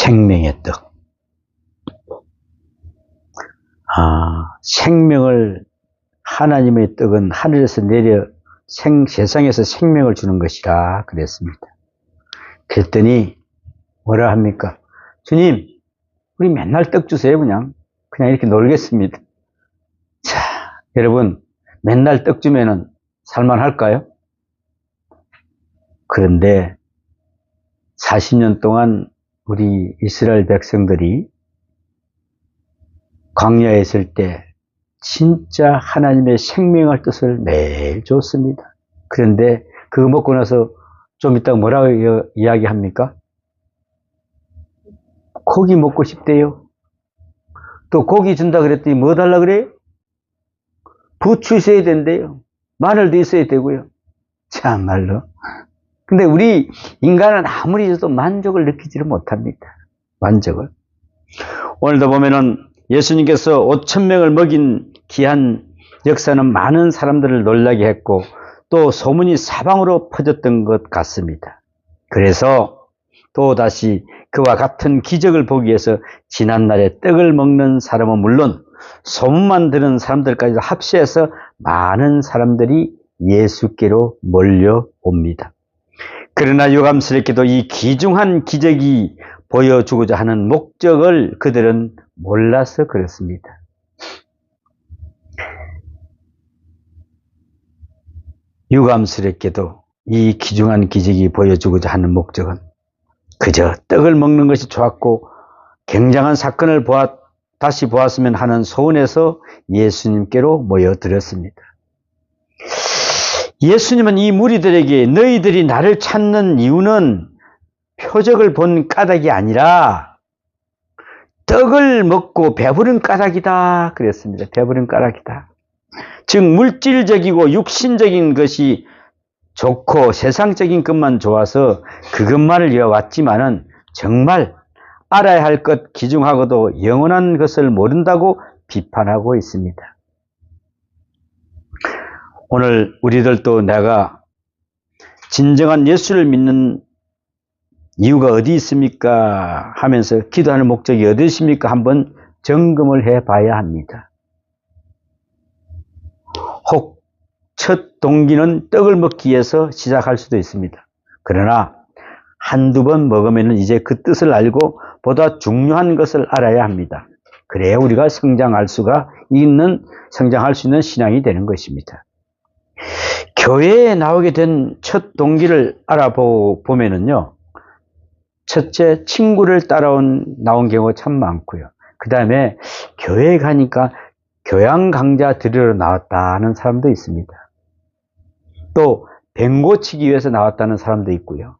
생명의 떡. 생명을, 하나님의 떡은 하늘에서 내려 세상에서 생명을 주는 것이라 그랬습니다. 그랬더니 뭐라 합니까? 주님, 우리 맨날 떡 주세요. 그냥 이렇게 놀겠습니다. 자, 여러분, 맨날 떡 주면은 살만할까요? 그런데 40년 동안 우리 이스라엘 백성들이 광야에 있을 때 진짜 하나님의 생명의 뜻을 매일 줬습니다. 그런데 그거 먹고 나서 좀 이따가 뭐라고 이야기합니까? 고기 먹고 싶대요. 또 고기 준다 그랬더니 뭐 달라 그래요? 부추 있어야 된대요. 마늘도 있어야 되고요. 참말로. 근데 우리 인간은 아무리 줘도 만족을 느끼지를 못합니다. 만족을. 오늘도 보면은 예수님께서 5,000명을 먹인 귀한 역사는 많은 사람들을 놀라게 했고 또 소문이 사방으로 퍼졌던 것 같습니다. 그래서 또다시 그와 같은 기적을 보기 위해서 지난날에 떡을 먹는 사람은 물론 소문만 들은 사람들까지 합세해서 많은 사람들이 예수께로 몰려옵니다. 그러나 유감스럽게도 이 귀중한 기적이 보여주고자 하는 목적을 그들은 몰라서 그렇습니다. 유감스럽게도 이 귀중한 기적이 보여주고자 하는 목적은 그저 떡을 먹는 것이 좋았고 굉장한 사건을 다시 보았으면 하는 소원에서 예수님께로 모여들었습니다. 예수님은 이 무리들에게 너희들이 나를 찾는 이유는 표적을 본 까닭이 아니라 떡을 먹고 배부른 까닭이다 그랬습니다. 배부른 까닭이다. 즉 물질적이고 육신적인 것이 좋고 세상적인 것만 좋아서 그것만을 이어왔지만은 정말 알아야 할 것 귀중하고도 영원한 것을 모른다고 비판하고 있습니다. 오늘 우리들도 내가 진정한 예수를 믿는 이유가 어디 있습니까? 하면서 기도하는 목적이 어디 있습니까? 한번 점검을 해봐야 합니다. 혹 첫 동기는 떡을 먹기 위해서 시작할 수도 있습니다. 그러나 한두 번 먹으면 이제 그 뜻을 알고 보다 중요한 것을 알아야 합니다. 그래야 우리가 성장할 수 있는 신앙이 되는 것입니다. 교회에 나오게 된 첫 동기를 알아보면은요, 첫째, 친구를 나온 경우가 참 많고요. 그 다음에 교회에 가니까 교양 강좌 들으러 나왔다는 사람도 있습니다. 또 뱅 고치기 위해서 나왔다는 사람도 있고요.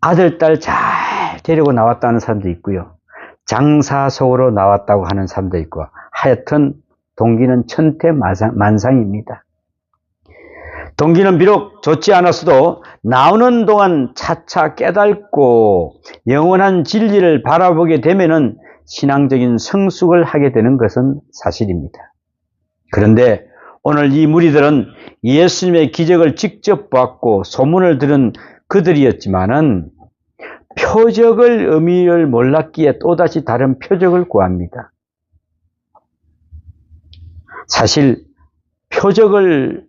아들, 딸 잘 데리고 나왔다는 사람도 있고요. 장사 속으로 나왔다고 하는 사람도 있고, 하여튼 동기는 천태만상입니다. 동기는 비록 좋지 않았어도 나오는 동안 차차 깨닫고 영원한 진리를 바라보게 되면은 신앙적인 성숙을 하게 되는 것은 사실입니다. 그런데 오늘 이 무리들은 예수님의 기적을 직접 봤고 소문을 들은 그들이었지만은 표적을 의미를 몰랐기에 또다시 다른 표적을 구합니다. 사실 표적은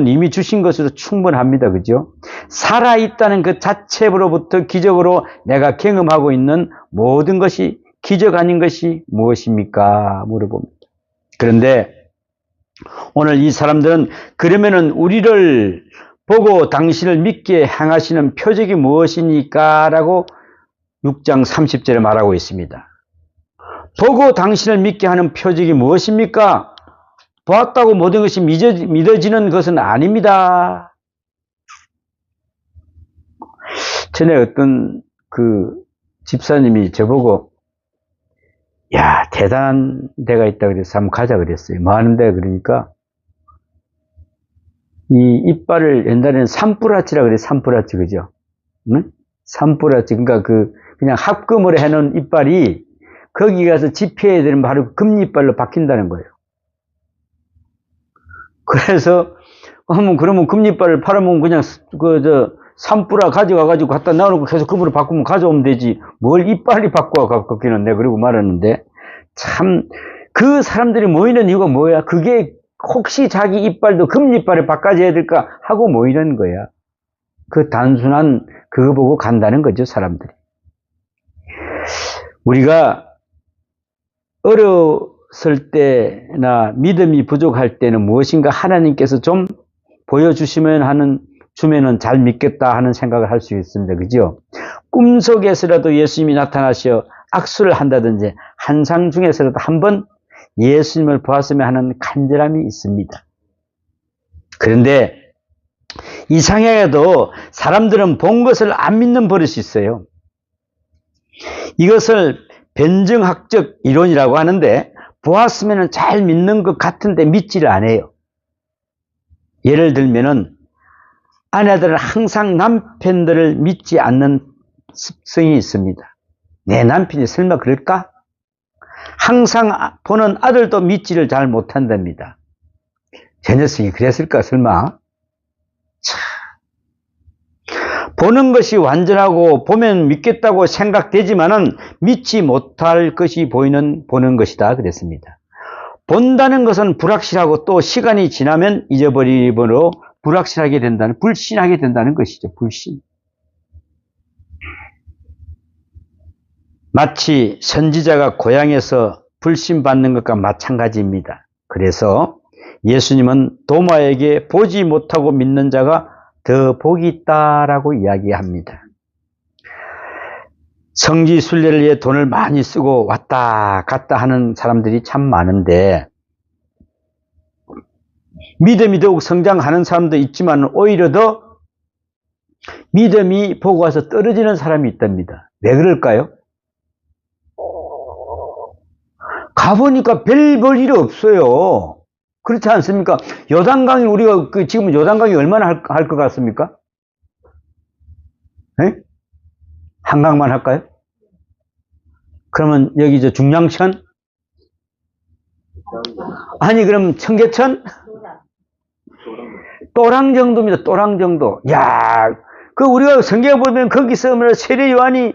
이미 주신 것으로 충분합니다. 그죠? 살아있다는 그 자체로부터 기적으로 내가 경험하고 있는 모든 것이 기적 아닌 것이 무엇입니까? 물어봅니다. 그런데 오늘 이 사람들은 그러면은 우리를 보고 당신을 믿게 행하시는 표적이 무엇입니까? 라고 6장 30절에 말하고 있습니다. 보고 당신을 믿게 하는 표적이 무엇입니까? 보았다고 모든 것이 믿어지는 것은 아닙니다. 전에 어떤 집사님이 저보고 야, 대단한 데가 있다 그래서 한번 가자 그랬어요. 뭐 하는데 그러니까 이 이빨을 옛날에는 산뿌라치라 그래. 산뿌라치 그죠? 응? 산뿌라치 그러니까 그냥 합금으로 해놓은 이빨이 거기 가서 집회해야 되는 바로 금이빨로 바뀐다는 거예요. 그래서 그러면 금이빨을 팔아먹으면 그냥 산뿌라 가져가가지고 갖다 놔놓고 계속 그물을 바꾸면 가져오면 되지. 뭘 이빨이 바꿔 갖기는 내 그러고 말았는데, 참, 그 사람들이 모이는 이유가 뭐야? 그게 혹시 자기 이빨도 금이빨에 바꿔줘야 될까 하고 모이는 거야. 그 단순한 그거 보고 간다는 거죠, 사람들이. 우리가 어렸을 때나 믿음이 부족할 때는 무엇인가 하나님께서 좀 주면은 잘 믿겠다 하는 생각을 할 수 있습니다. 그죠? 꿈속에서라도 예수님이 나타나셔 악수를 한다든지 환상 중에서라도 한번 예수님을 보았으면 하는 간절함이 있습니다. 그런데 이상하게도 사람들은 본 것을 안 믿는 버릇이 있어요. 이것을 변증학적 이론이라고 하는데, 보았으면 잘 믿는 것 같은데 믿지를 않아요. 예를 들면은 아내들은 항상 남편들을 믿지 않는 습성이 있습니다. 내 남편이 설마 그럴까? 항상 보는 아들도 믿지를 잘 못한답니다. 제 녀석이 그랬을까 설마? 보는 것이 완전하고 보면 믿겠다고 생각되지만은 믿지 못할 것이 보는 것이다 그랬습니다. 본다는 것은 불확실하고 또 시간이 지나면 잊어버리므로 불확실하게 된다는, 불신하게 된다는 것이죠. 불신. 마치 선지자가 고향에서 불신받는 것과 마찬가지입니다. 그래서 예수님은 도마에게 보지 못하고 믿는 자가 더 복이 있다라고 이야기합니다. 성지 순례를 위해 돈을 많이 쓰고 왔다 갔다 하는 사람들이 참 많은데, 믿음이 더욱 성장하는 사람도 있지만 오히려 더 믿음이 보고 와서 떨어지는 사람이 있답니다. 왜 그럴까요? 가보니까 별 볼 일이 없어요. 그렇지 않습니까? 요단강이 우리가 지금 요단강이 얼마나 할 것 같습니까? 네? 한강만 할까요? 그러면 여기 중량천? 아니 그럼 청계천? 또랑 정도입니다. 또랑 정도. 야, 그 우리가 성경에 보면 거기서 세례 요한이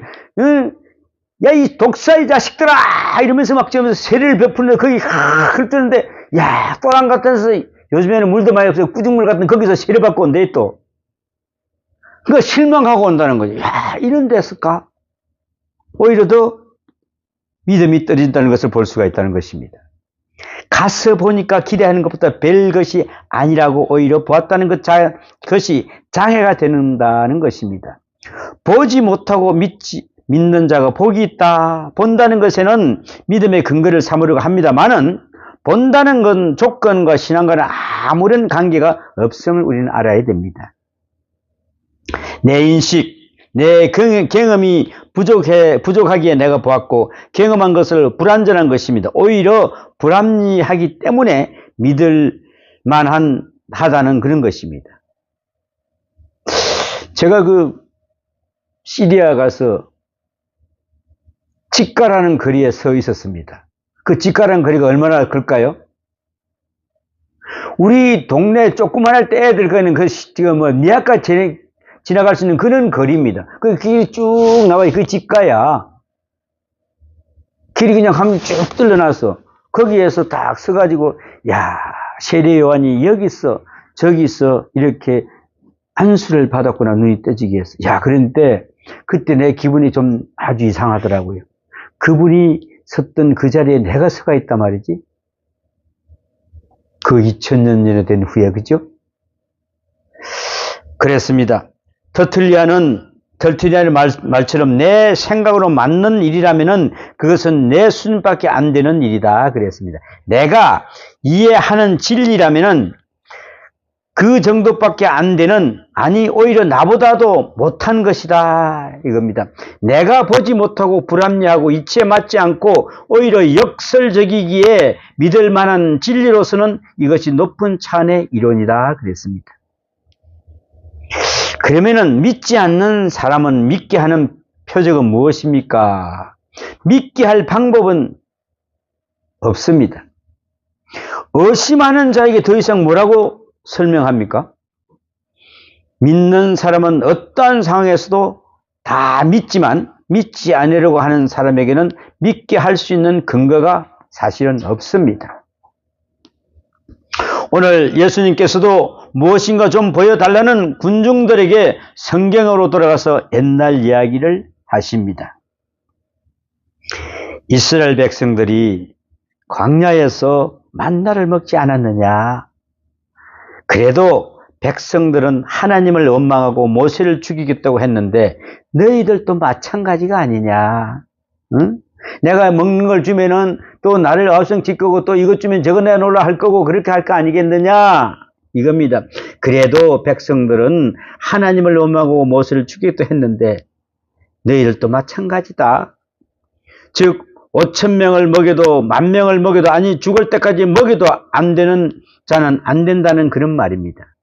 야, 이 독사의 자식들아! 이러면서 막 세례를 베푸는데 거기 흘뜨는데, 야, 또랑 같은 데서 요즘에는 물도 많이 없어요. 꾸중물 같은 거기서 세례 받고 온대 또. 그러니까 실망하고 온다는 거죠. 야, 이런 데였을까? 오히려 더 믿음이 떨어진다는 것을 볼 수가 있다는 것입니다. 가서 보니까 기대하는 것보다 별 것이 아니라고 오히려 보았다는 것이 장애가 되는다는 것입니다. 보지 못하고 믿는 자가 복이 있다. 본다는 것에는 믿음의 근거를 삼으려고 합니다만은, 본다는 건 조건과 신앙과는 아무런 관계가 없음을 우리는 알아야 됩니다. 내 인식, 내 경험이 부족하기에 내가 보았고, 경험한 것을 불완전한 것입니다. 오히려 불합리하기 때문에 믿을 만하다는 그런 것입니다. 제가 시리아 가서 직가라는 거리에 서 있었습니다. 그 직가라는 거리가 얼마나 클까요? 우리 동네 조그만할 때 애들 가는 미약가 지나갈 수 있는 그런 거리입니다. 그 길이 쭉 나와요. 그 직가야. 길이 그냥 한번 쭉 뚫려놨어. 거기에서 딱 서가지고, 야, 세례 요한이 여기서, 저기서 이렇게 안수를 받았구나, 눈이 떠지게 했어. 야, 그런데 그때 내 기분이 좀 아주 이상하더라고요. 그분이 섰던 그 자리에 내가 서가 있단 말이지. 그 2000년 전에 된 후에, 그죠? 그랬습니다. 터툴리안의 말처럼 내 생각으로 맞는 일이라면은 그것은 내 수준밖에 안 되는 일이다 그랬습니다. 내가 이해하는 진리라면은 그 정도밖에 안 되는, 아니 오히려 나보다도 못한 것이다 이겁니다. 내가 보지 못하고 불합리하고 이치에 맞지 않고 오히려 역설적이기에 믿을 만한 진리로서는 이것이 높은 찬의 이론이다 그랬습니다. 그러면은 믿지 않는 사람은 믿게 하는 표적은 무엇입니까? 믿게 할 방법은 없습니다. 의심하는 자에게 더 이상 뭐라고 설명합니까? 믿는 사람은 어떠한 상황에서도 다 믿지만 믿지 않으려고 하는 사람에게는 믿게 할 수 있는 근거가 사실은 없습니다. 오늘 예수님께서도 무엇인가 좀 보여달라는 군중들에게 성경으로 돌아가서 옛날 이야기를 하십니다. 이스라엘 백성들이 광야에서 만나를 먹지 않았느냐? 그래도 백성들은 하나님을 원망하고 모세를 죽이겠다고 했는데 너희들도 마찬가지가 아니냐? 응? 내가 먹는 걸 주면은 또 나를 어성 질 거고 또 이것 주면 저거 내놓으라 할 거고 그렇게 할 거 아니겠느냐? 이겁니다. 그래도 백성들은 하나님을 원망하고 모세를 죽이겠다고 했는데 너희들도 마찬가지다. 즉 5,000명을 먹여도 10,000명을 먹여도 아니 죽을 때까지 먹여도 안 되는 자는 안 된다는 그런 말입니다.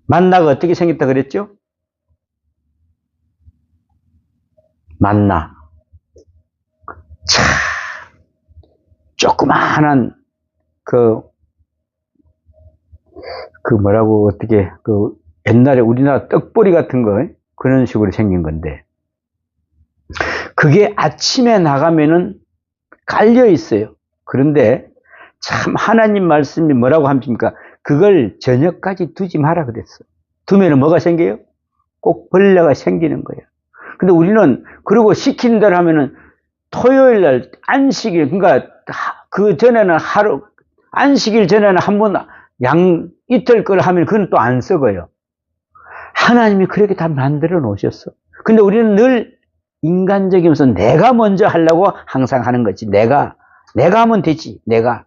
만나가 어떻게 생겼다 그랬죠? 만나. 참 조그마한 뭐라고 어떻게 옛날에 우리나라 떡보리 같은 거 그런 식으로 생긴 건데 그게 아침에 나가면은 깔려 있어요. 그런데 참 하나님 말씀이 뭐라고 합니까? 그걸 저녁까지 두지 마라 그랬어. 두면은 뭐가 생겨요? 꼭 벌레가 생기는 거예요. 근데 우리는 그러고 시키는 대로 하면은 토요일 날 안식일 그러니까 그 전에는 안식일 전에는 한번 이틀 걸 하면 그건 또 안 썩어요. 하나님이 그렇게 다 만들어 놓으셨어. 근데 우리는 늘 인간적이면서 내가 먼저 하려고 항상 하는 거지. 내가 하면 되지. 내가.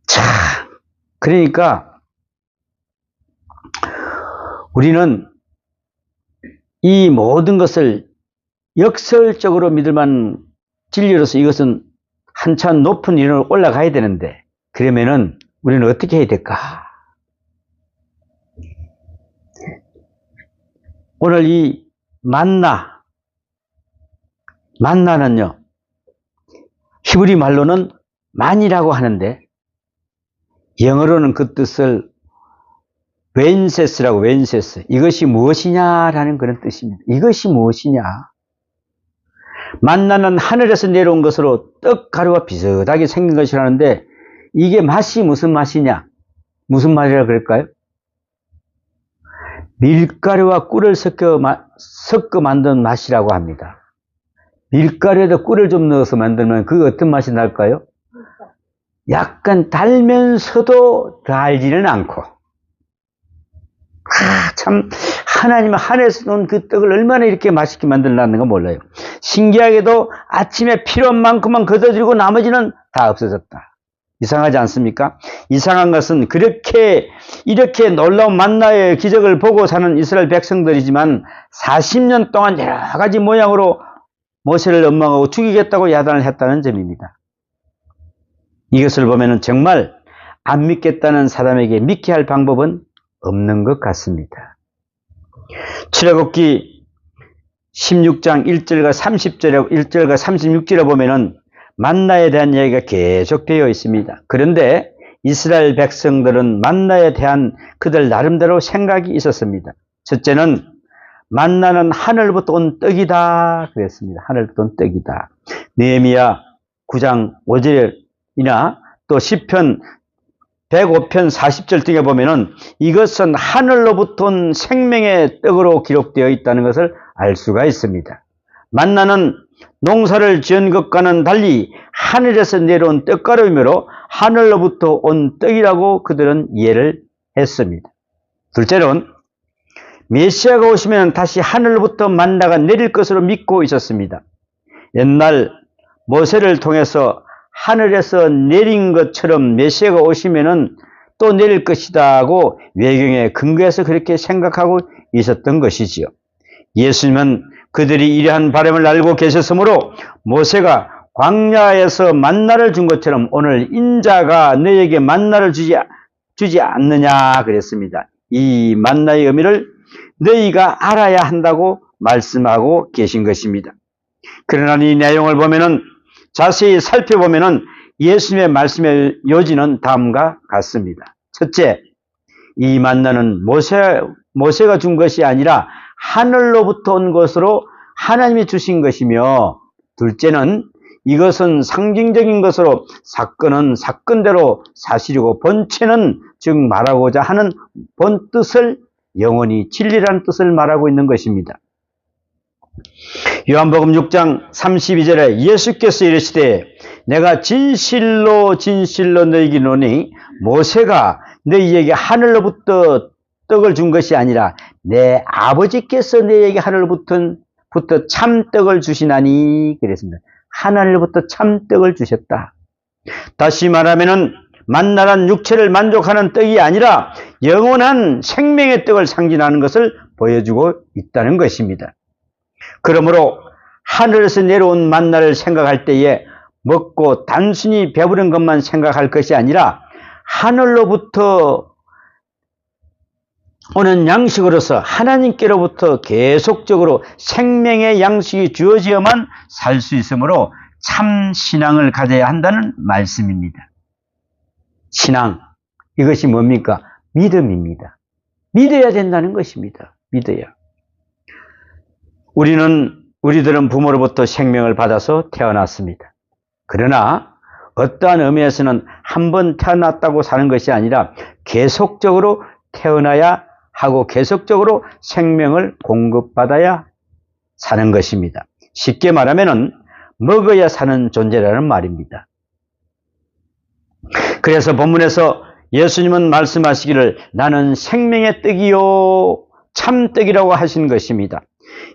자, 그러니까 우리는 이 모든 것을 역설적으로 믿을 만한 진리로서 이것은 한참 높은 이론으로 올라가야 되는데 그러면은 우리는 어떻게 해야 될까? 오늘 이 만나는요 히브리 말로는 만이라고 하는데 영어로는 그 뜻을 웬세스라고 웬세스 이것이 무엇이냐라는 그런 뜻입니다. 이것이 무엇이냐? 만나는 하늘에서 내려온 것으로 떡가루와 비슷하게 생긴 것이라는데 이게 맛이 무슨 맛이냐? 무슨 맛이라 그럴까요? 밀가루와 꿀을 섞어 만든 맛이라고 합니다. 밀가루에다 꿀을 좀 넣어서 만들면 그 어떤 맛이 날까요? 약간 달면서도 달지는 않고 참 하나님은 하늘에서 놓은 그 떡을 얼마나 이렇게 맛있게 만들었는가 몰라요. 신기하게도 아침에 필요한 만큼만 걷어들이고 나머지는 다 없어졌다. 이상하지 않습니까? 이상한 것은 이렇게 놀라운 만나의 기적을 보고 사는 이스라엘 백성들이지만 40년 동안 여러 가지 모양으로 모세를 원망하고 죽이겠다고 야단을 했다는 점입니다. 이것을 보면 정말 안 믿겠다는 사람에게 믿게 할 방법은 없는 것 같습니다. 출애굽기 16장 1절과 36절에 보면은 만나에 대한 이야기가 계속되어 있습니다. 그런데 이스라엘 백성들은 만나에 대한 그들 나름대로 생각이 있었습니다. 첫째는 만나는 하늘부터 온 떡이다 그랬습니다. 하늘부터 온 떡이다. 느헤미야 9장 5절이나 또 시편 105편 40절 등에 보면은 이것은 하늘로부터 온 생명의 떡으로 기록되어 있다는 것을 알 수가 있습니다. 만나는 농사를 지은 것과는 달리 하늘에서 내려온 떡가루이므로 하늘로부터 온 떡이라고 그들은 이해를 했습니다. 둘째로는 메시아가 오시면 다시 하늘로부터 만나가 내릴 것으로 믿고 있었습니다. 옛날 모세를 통해서 하늘에서 내린 것처럼 메시아가 오시면은 또 내릴 것이다 하고 외경에 근거해서 그렇게 생각하고 있었던 것이지요. 예수님은 그들이 이러한 바람을 알고 계셨으므로 모세가 광야에서 만나를 준 것처럼 오늘 인자가 너에게 만나를 주지 않느냐 그랬습니다. 이 만나의 의미를 너희가 알아야 한다고 말씀하고 계신 것입니다. 그러나 이 내용을 보면은 자세히 살펴보면은 예수님의 말씀의 요지는 다음과 같습니다. 첫째, 이 만나는 모세가 준 것이 아니라 하늘로부터 온 것으로 하나님이 주신 것이며, 둘째는 이것은 상징적인 것으로 사건은 사건대로 사실이고, 본체는 즉 말하고자 하는 본 뜻을, 영원히 진리라는 뜻을 말하고 있는 것입니다. 요한복음 6장 32절에 예수께서 이르시되 내가 진실로 진실로 너희에게 이르노니 모세가 너희에게 하늘로부터 떡을 준 것이 아니라 내 아버지께서 너희에게 하늘로부터 참떡을 주시나니 그랬습니다. 하늘로부터 참떡을 주셨다. 다시 말하면은 만나란 육체를 만족하는 떡이 아니라 영원한 생명의 떡을 상징하는 것을 보여주고 있다는 것입니다. 그러므로 하늘에서 내려온 만나를 생각할 때에 먹고 단순히 배부른 것만 생각할 것이 아니라 하늘로부터 오는 양식으로서 하나님께로부터 계속적으로 생명의 양식이 주어져야만 살 수 있으므로 참 신앙을 가져야 한다는 말씀입니다. 신앙, 이것이 뭡니까? 믿음입니다. 믿어야 된다는 것입니다. 믿어야. 우리들은 부모로부터 생명을 받아서 태어났습니다. 그러나 어떠한 의미에서는 한 번 태어났다고 사는 것이 아니라 계속적으로 태어나야 하고 계속적으로 생명을 공급받아야 사는 것입니다. 쉽게 말하면은 먹어야 사는 존재라는 말입니다. 그래서 본문에서 예수님은 말씀하시기를 나는 생명의 떡이요 참떡이라고 하신 것입니다.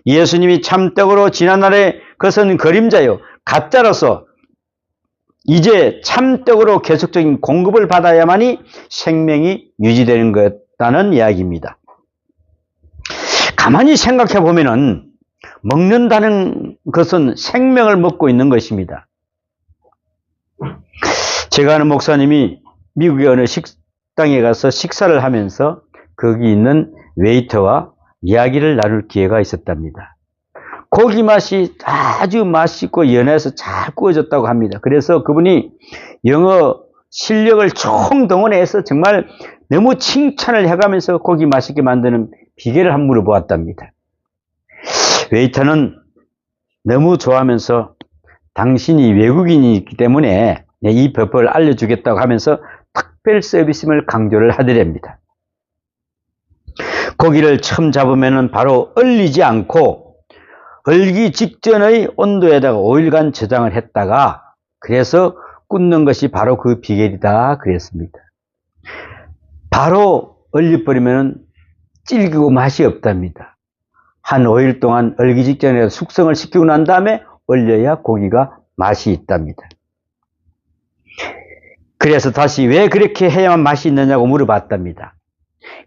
예수님이 참떡으로 지난날에 그것은 그림자요 가짜로서 이제 참떡으로 계속적인 공급을 받아야만이 생명이 유지되는 것다는 이야기입니다. 가만히 생각해 보면은 먹는다는 것은 생명을 먹고 있는 것입니다. 제가 아는 목사님이 미국의 어느 식당에 가서 식사를 하면서 거기 있는 웨이터와 이야기를 나눌 기회가 있었답니다. 고기 맛이 아주 맛있고 연해서 잘 구워졌다고 합니다. 그래서 그분이 영어 실력을 총동원해서 정말 너무 칭찬을 해가면서 고기 맛있게 만드는 비결을 한번 물어보았답니다. 웨이터는 너무 좋아하면서 당신이 외국인이기 때문에 이 법을 알려주겠다고 하면서 특별 서비스를 강조를 하더랍니다. 고기를 처음 잡으면 바로 얼리지 않고 얼기 직전의 온도에다가 5일간 저장을 했다가 그래서 굽는 것이 바로 그 비결이다 그랬습니다. 바로 얼려버리면 질기고 맛이 없답니다. 한 5일 동안 얼기 직전에 숙성을 시키고 난 다음에 얼려야 고기가 맛이 있답니다. 그래서 다시 왜 그렇게 해야만 맛이 있느냐고 물어봤답니다.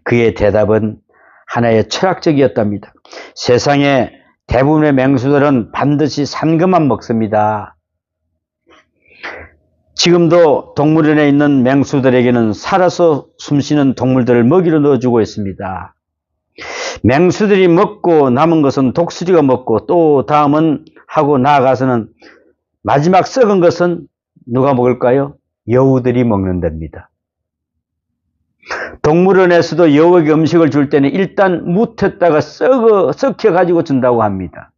그의 대답은 하나의 철학적이었답니다. 세상에 대부분의 맹수들은 반드시 산 것만 먹습니다. 지금도 동물원에 있는 맹수들에게는 살아서 숨쉬는 동물들을 먹이로 넣어주고 있습니다. 맹수들이 먹고 남은 것은 독수리가 먹고 또 다음은 하고 나아가서는 마지막 썩은 것은 누가 먹을까요? 여우들이 먹는답니다. 동물원에서도 여우에게 음식을 줄 때는 일단 묻혔다가 썩혀가지고 준다고 합니다.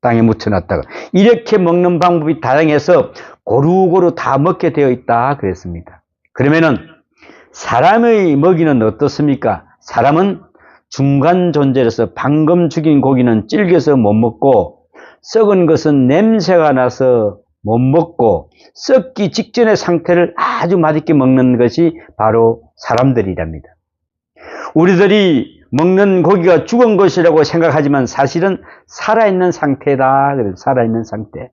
땅에 묻혀놨다가. 이렇게 먹는 방법이 다양해서 고루고루 다 먹게 되어 있다 그랬습니다. 그러면은 사람의 먹이는 어떻습니까? 사람은 중간 존재로서 방금 죽인 고기는 질겨서 못 먹고 썩은 것은 냄새가 나서 못 먹고 썩기 직전의 상태를 아주 맛있게 먹는 것이 바로 사람들이랍니다. 우리들이 먹는 고기가 죽은 것이라고 생각하지만 사실은 살아있는 상태다. 살아있는 상태.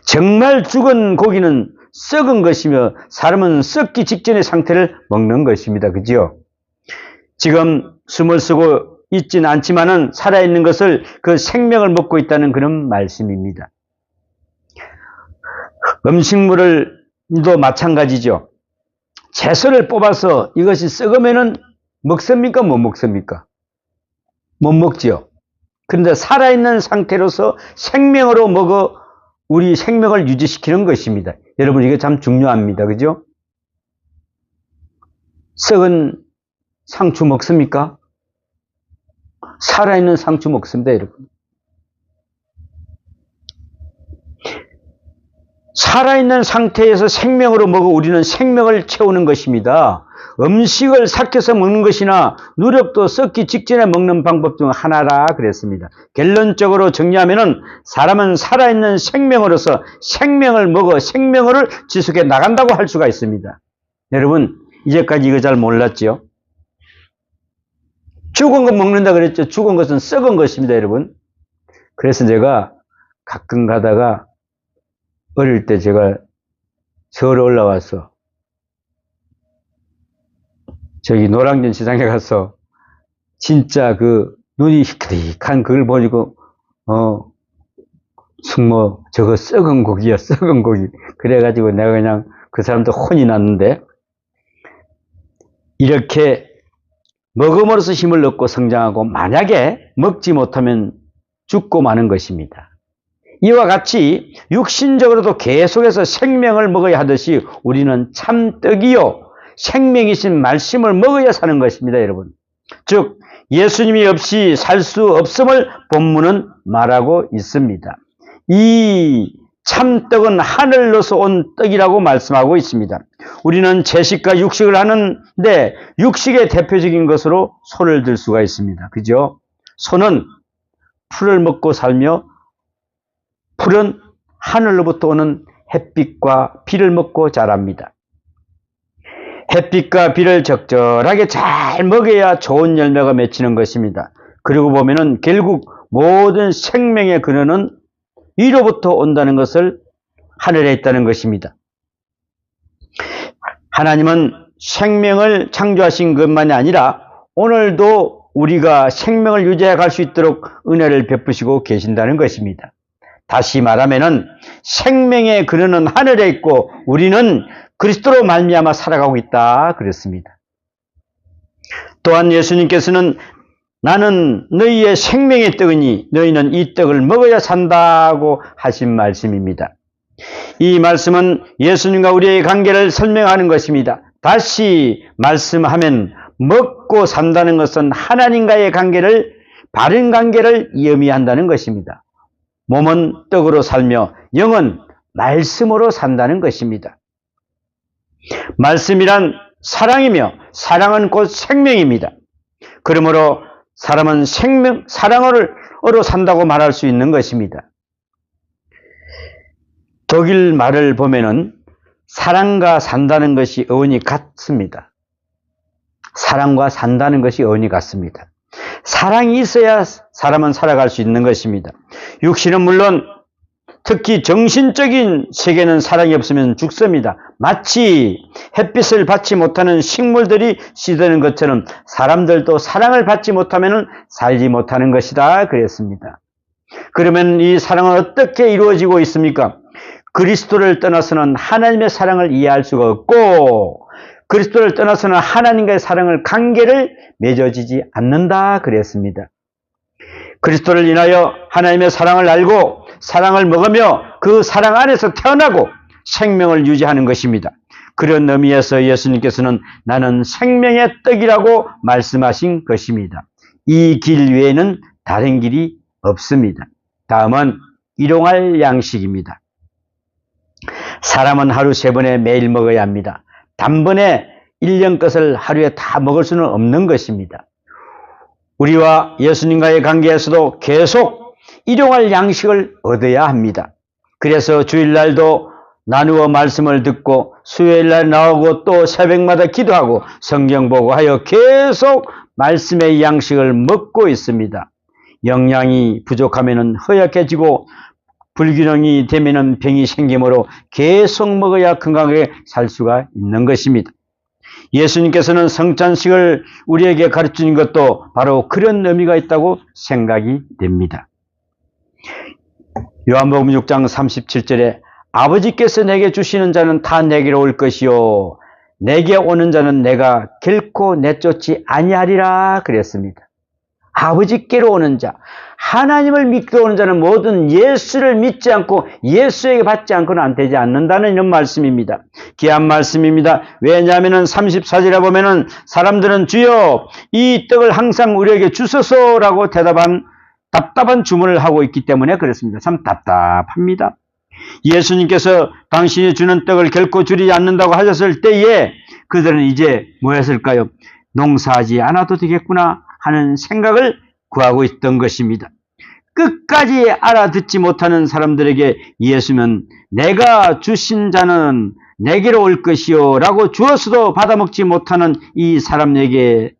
정말 죽은 고기는 썩은 것이며 사람은 썩기 직전의 상태를 먹는 것입니다. 그죠? 지금 숨을 쉬고 있지는 않지만은 살아있는 것을 그 생명을 먹고 있다는 그런 말씀입니다. 음식물도 마찬가지죠. 채소를 뽑아서 이것이 썩으면은 먹습니까? 못 먹습니까? 못 먹지요. 그런데 살아있는 상태로서 생명으로 먹어 우리 생명을 유지시키는 것입니다. 여러분, 이게 참 중요합니다. 그죠? 썩은 상추 먹습니까? 살아있는 상추 먹습니다, 여러분. 살아있는 상태에서 생명으로 먹어 우리는 생명을 채우는 것입니다. 음식을 삭혀서 먹는 것이나 누룩도 썩기 직전에 먹는 방법 중 하나라 그랬습니다. 결론적으로 정리하면은 사람은 살아있는 생명으로서 생명을 먹어 생명을 지속해 나간다고 할 수가 있습니다. 여러분, 이제까지 이거 잘 몰랐죠? 죽은 것 먹는다 그랬죠? 죽은 것은 썩은 것입니다, 여러분. 그래서 제가 가끔 가다가 어릴 때 제가 서울 올라와서 저기 노량진 시장에 가서 진짜 그 눈이 희끗희끗한 그걸 보니까 숙모 저거 썩은 고기야, 썩은 고기. 그래가지고 내가 그냥 그 사람도 혼이 났는데, 이렇게 먹음으로써 힘을 얻고 성장하고 만약에 먹지 못하면 죽고 마는 것입니다. 이와 같이 육신적으로도 계속해서 생명을 먹어야 하듯이 우리는 참 떡이요 생명이신 말씀을 먹어야 사는 것입니다, 여러분. 즉 예수님이 없이 살 수 없음을 본문은 말하고 있습니다. 이 참떡은 하늘로서 온 떡이라고 말씀하고 있습니다. 우리는 채식과 육식을 하는데 육식의 대표적인 것으로 소를 들 수가 있습니다. 그죠? 소는 풀을 먹고 살며 풀은 하늘로부터 오는 햇빛과 비를 먹고 자랍니다. 햇빛과 비를 적절하게 잘 먹여야 좋은 열매가 맺히는 것입니다. 그리고 보면은 결국 모든 생명의 근원은 위로부터 온다는 것을 하늘에 있다는 것입니다. 하나님은 생명을 창조하신 것만이 아니라 오늘도 우리가 생명을 유지해 갈 수 있도록 은혜를 베푸시고 계신다는 것입니다. 다시 말하면은 생명의 근원은 하늘에 있고 우리는 그리스도로 말미암아 살아가고 있다 그랬습니다. 또한 예수님께서는 나는 너희의 생명의 떡이니 너희는 이 떡을 먹어야 산다고 하신 말씀입니다. 이 말씀은 예수님과 우리의 관계를 설명하는 것입니다. 다시 말씀하면 먹고 산다는 것은 하나님과의 관계를, 바른 관계를 의미한다는 것입니다. 몸은 떡으로 살며 영은 말씀으로 산다는 것입니다. 말씀이란 사랑이며 사랑은 곧 생명입니다. 그러므로 사람은 사랑으로 산다고 말할 수 있는 것입니다. 독일 말을 보면은 사랑과 산다는 것이 어원이 같습니다. 사랑과 산다는 것이 어원이 같습니다. 사랑이 있어야 사람은 살아갈 수 있는 것입니다. 육신은 물론 특히 정신적인 세계는 사랑이 없으면 죽습니다. 마치 햇빛을 받지 못하는 식물들이 시드는 것처럼 사람들도 사랑을 받지 못하면 살지 못하는 것이다 그랬습니다. 그러면 이 사랑은 어떻게 이루어지고 있습니까? 그리스도를 떠나서는 하나님의 사랑을 이해할 수가 없고 그리스도를 떠나서는 하나님과의 사랑을 관계를 맺어지지 않는다 그랬습니다. 그리스도를 인하여 하나님의 사랑을 알고 사랑을 먹으며 그 사랑 안에서 태어나고 생명을 유지하는 것입니다. 그런 의미에서 예수님께서는 나는 생명의 떡이라고 말씀하신 것입니다. 이 길 외에는 다른 길이 없습니다. 다음은 일용할 양식입니다. 사람은 하루 3번에 매일 먹어야 합니다. 단번에 1년 것을 하루에 다 먹을 수는 없는 것입니다. 우리와 예수님과의 관계에서도 계속 일용할 양식을 얻어야 합니다. 그래서 주일날도 나누어 말씀을 듣고 수요일날 나오고 또 새벽마다 기도하고 성경 보고 하여 계속 말씀의 양식을 먹고 있습니다. 영양이 부족하면 허약해지고 불균형이 되면 병이 생기므로 계속 먹어야 건강하게 살 수가 있는 것입니다. 예수님께서는 성찬식을 우리에게 가르치는 것도 바로 그런 의미가 있다고 생각이 됩니다. 요한복음 6장 37절에 아버지께서 내게 주시는 자는 다 내게로 올 것이요 내게 오는 자는 내가 결코 내쫓지 아니하리라 그랬습니다. 아버지께로 오는 자, 하나님을 믿고 오는 자는 모든 예수를 믿지 않고 예수에게 받지 않고는 안 되지 않는다는 이런 말씀입니다. 귀한 말씀입니다. 왜냐하면 34절에 보면은 사람들은 주여 이 떡을 항상 우리에게 주소서라고 답답한 주문을 하고 있기 때문에 그렇습니다. 참 답답합니다. 예수님께서 당신이 주는 떡을 결코 줄이지 않는다고 하셨을 때에 그들은 이제 뭐 했을까요? 농사하지 않아도 되겠구나 하는 생각을 구하고 있던 것입니다. 끝까지 알아듣지 못하는 사람들에게 예수는 내가 주신 자는 내게로 올 것이요 라고 주었어도 받아먹지 못하는 이 사람들은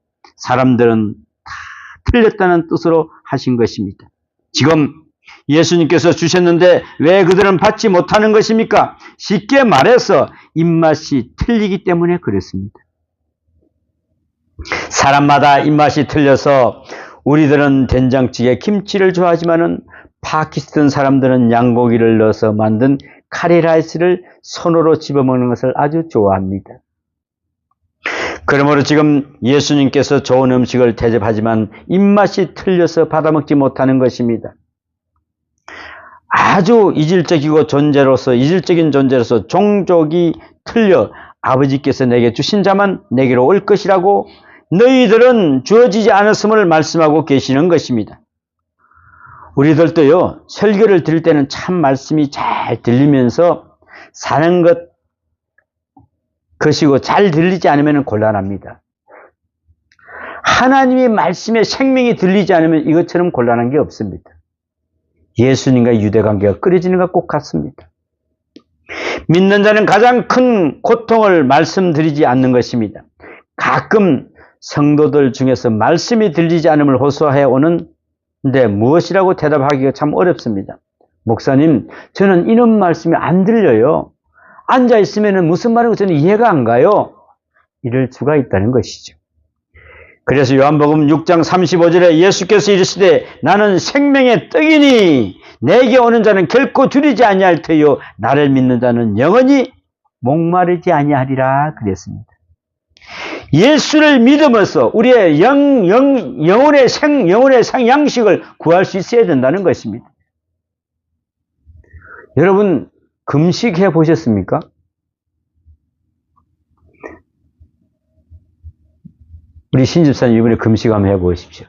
다 틀렸다는 뜻으로 하신 것입니다. 지금 예수님께서 주셨는데 왜 그들은 받지 못하는 것입니까? 쉽게 말해서 입맛이 틀리기 때문에 그렇습니다. 사람마다 입맛이 틀려서 우리들은 된장찌개 김치를 좋아하지만은 파키스탄 사람들은 양고기를 넣어서 만든 카레라이스를 손으로 집어먹는 것을 아주 좋아합니다. 그러므로 지금 예수님께서 좋은 음식을 대접하지만 입맛이 틀려서 받아먹지 못하는 것입니다. 아주 이질적인 존재로서 종족이 틀려 아버지께서 내게 주신 자만 내게로 올 것이라고 너희들은 주어지지 않았음을 말씀하고 계시는 것입니다. 우리들도요, 설교를 들을 때는 참 말씀이 잘 들리면서 사는 것이고 잘 들리지 않으면 곤란합니다. 하나님의 말씀에 생명이 들리지 않으면 이것처럼 곤란한 게 없습니다. 예수님과 유대관계가 끊어지는 것 꼭 같습니다. 믿는 자는 가장 큰 고통을 말씀드리지 않는 것입니다. 가끔 성도들 중에서 말씀이 들리지 않음을 호소해 오는데 무엇이라고 대답하기가 참 어렵습니다. 목사님, 저는 이런 말씀이 안 들려요. 앉아있으면 무슨 말인지 저는 이해가 안 가요. 이럴 수가 있다는 것이죠. 그래서 요한복음 6장 35절에 예수께서 이르시되 나는 생명의 떡이니 내게 오는 자는 결코 줄이지 아니할 터요 나를 믿는 자는 영원히 목마르지 아니하리라 그랬습니다. 예수를 믿으면서 우리의 영혼의 양식을 구할 수 있어야 된다는 것입니다. 여러분 금식해 보셨습니까? 우리 신집사님 이번에 금식 한번 해보십시오.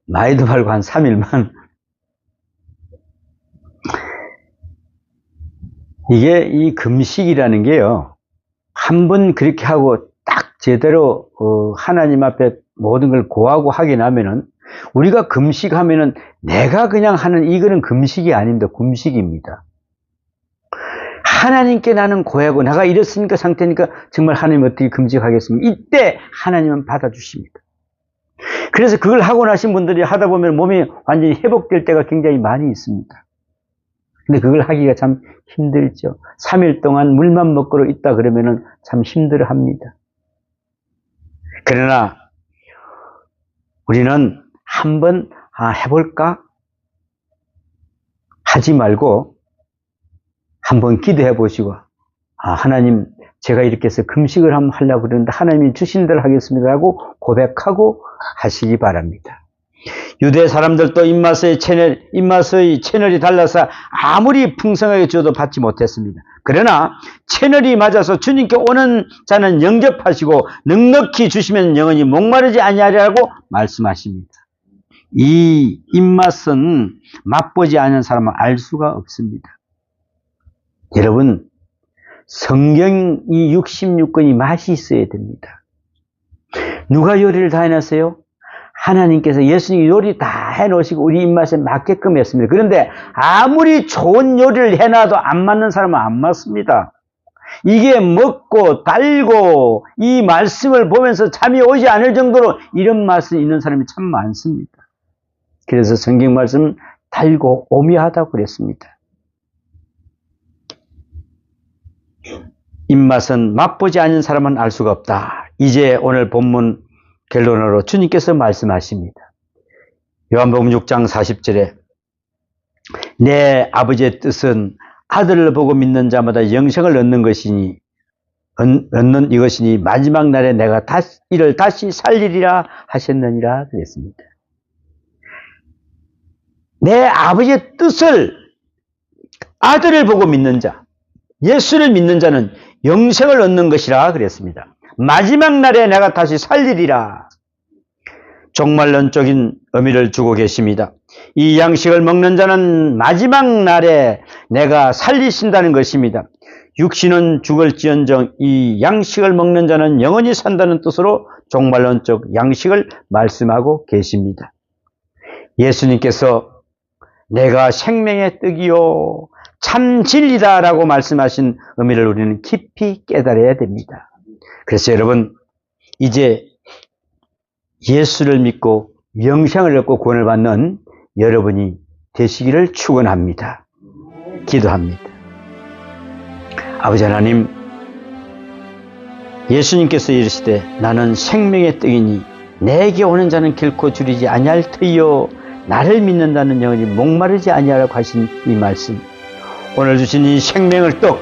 많이도 말고 한 3일만. 이게 이 금식이라는 게요. 한번 그렇게 하고 딱 제대로 하나님 앞에 모든 걸 고하고 하긴 하면은 우리가 금식하면은 내가 그냥 하는 이거는 금식이 아닙니다. 금식입니다. 하나님께 나는 고하고 내가 이랬으니까 상태니까 정말 하나님 어떻게 금식하겠습니까? 이때 하나님은 받아주십니다. 그래서 그걸 하고 나신 분들이 하다 보면 몸이 완전히 회복될 때가 굉장히 많이 있습니다. 근데 그걸 하기가 참 힘들죠. 3일 동안 물만 먹고 있다 그러면은 참 힘들어 합니다. 그러나 우리는 한번 해볼까? 하지 말고 한번 기도해 보시고 하나님 제가 이렇게 해서 금식을 한번 하려고 그러는데 하나님이 주신 대로 하겠습니다 하고 고백하고 하시기 바랍니다. 유대 사람들도 입맛의 채널이 달라서 아무리 풍성하게 줘도 받지 못했습니다. 그러나 채널이 맞아서 주님께 오는 자는 영접하시고 넉넉히 주시면 영원히 목마르지 아니하리라고 말씀하십니다. 이 입맛은 맛보지 않은 사람은 알 수가 없습니다. 여러분 성경 이 66권이 맛이 있어야 됩니다. 누가 요리를 다 해놨어요? 하나님께서 예수님이 요리 다 해놓으시고 우리 입맛에 맞게끔 했습니다. 그런데 아무리 좋은 요리를 해놔도 안 맞는 사람은 안 맞습니다. 이게 먹고 달고 이 말씀을 보면서 잠이 오지 않을 정도로 이런 맛이 있는 사람이 참 많습니다. 그래서 성경 말씀은 달고 오묘하다고 그랬습니다. 입맛은 맛보지 않은 사람은 알 수가 없다. 이제 오늘 본문 결론으로 주님께서 말씀하십니다. 요한복음 6장 40절에 내 아버지의 뜻은 아들을 보고 믿는 자마다 영생을 얻는 것이니 얻는 이것이니 마지막 날에 내가 이를 다시 살리리라 하셨느니라 그랬습니다. 내 아버지의 뜻을 아들을 보고 믿는 자, 예수를 믿는 자는 영생을 얻는 것이라 그랬습니다. 마지막 날에 내가 다시 살리리라. 종말론적인 의미를 주고 계십니다. 이 양식을 먹는 자는 마지막 날에 내가 살리신다는 것입니다. 육신은 죽을지언정 이 양식을 먹는 자는 영원히 산다는 뜻으로 종말론적 양식을 말씀하고 계십니다. 예수님께서 내가 생명의 떡이요 참 진리다라고 말씀하신 의미를 우리는 깊이 깨달아야 됩니다. 그래서 여러분, 이제 예수를 믿고 영생을 얻고 구원을 받는 여러분이 되시기를 축원합니다. 기도합니다. 아버지 하나님, 예수님께서 이르시되 나는 생명의 떡이니 내게 오는 자는 결코 줄이지 아니할 터이요 나를 믿는다는 영혼이 목마르지 아니하라고 하신 이 말씀, 오늘 주신 이 생명을 떡,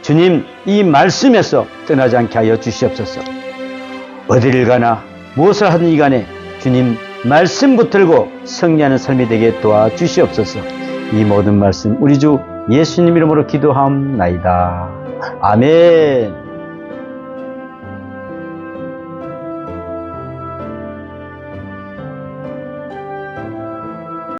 주님 이 말씀에서 떠나지 않게 하여 주시옵소서. 어디를 가나 무엇을 하든지 간에 주님 말씀 붙들고 승리하는 삶이 되게 도와주시옵소서. 이 모든 말씀 우리 주 예수님 이름으로 기도하옵나이다. 아멘.